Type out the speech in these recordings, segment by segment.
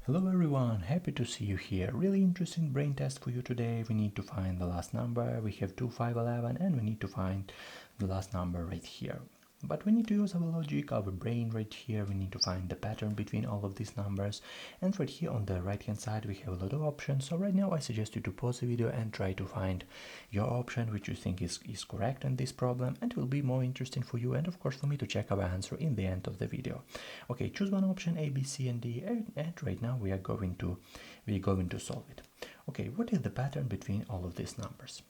Hello everyone, happy to see you here. Really interesting brain test for you today. We need to find the last number. We have 2, 5, 11 and we need to find the last number right here. But we need to use our logic, our brain right here. We need to find the pattern between all of these numbers. And right here on the right hand side we have a lot of options. So right now I suggest you to pause the video and try to find your option which you think is correct in this problem, and will be more interesting for you and of course for me to check our answer in the end of the video. Okay, choose one option A, B, C and D, and right now we are going to solve it. Okay, what is the pattern between all of these numbers?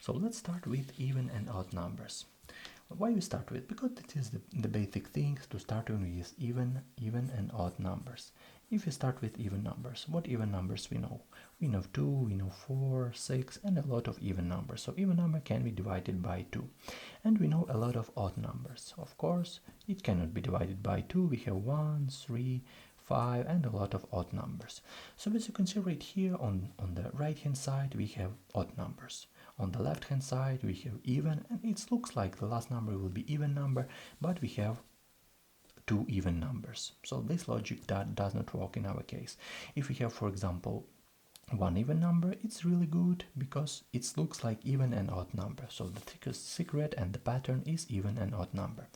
So let's start with even and odd numbers. Why we start with? Because it is the basic thing to start with even and odd numbers. If we start with even numbers, what even numbers we know? We know 2, we know 4, 6 and a lot of even numbers. So even number can be divided by 2. And we know a lot of odd numbers. Of course, it cannot be divided by 2. We have 1, 3, 5 and a lot of odd numbers. So as you can see right here on the right hand side we have odd numbers. On the left hand side we have even, and it looks like the last number will be even number, but we have two even numbers. So this logic does not work in our case. If we have, for example, one even number, it's really good because it looks like even and odd number. So the secret and the pattern is even and odd number.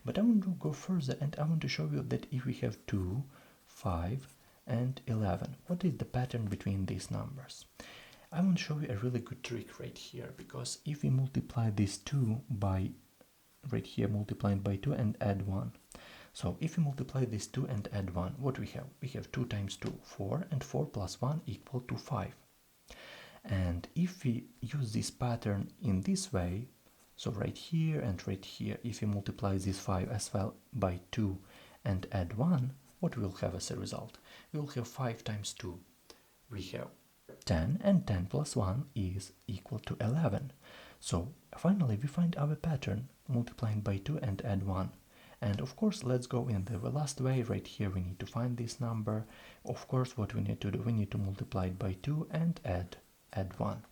But I want to go further and I want to show you that if we have 2, 5 and 11, what is the pattern between these numbers? I want to show you a really good trick right here, because if we multiply these 2 by, right here, multiplying by 2 and add 1. So if we multiply these 2 and add 1, what we have? We have 2 times 2, 4, and 4 plus 1 equal to 5. And if we use this pattern in this way, so right here and right here, if we multiply this 5 as well by 2 and add 1, what we'll have as a result? We'll have 5 times 2. We have 10, and 10 plus 1 is equal to 11. So finally we find our pattern, multiplying by 2 and add 1. And of course let's go in the last way. Right here we need to find this number. Of course what we need to do, we need to multiply it by 2 and add 1.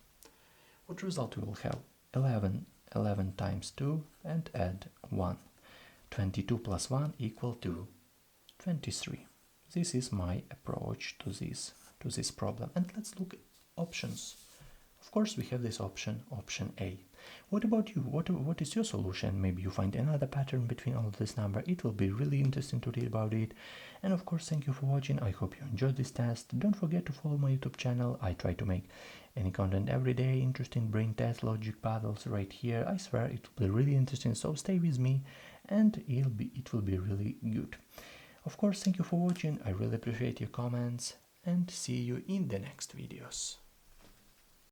What result we will have? 11 times 2 and add 1. 22 plus 1 equal to 23. This is my approach to this problem. And let's look at options. Of course we have this option A. What about you? What is your solution? Maybe you find another pattern between all of this number. It will be really interesting to read about it. And of course, thank you for watching. I hope you enjoyed this test. Don't forget to follow my YouTube channel. I try to make any content every day, interesting brain test, logic puzzles right here. I swear it will be really interesting. So stay with me and it will be really good. Of course, thank you for watching. I really appreciate your comments and see you in the next videos.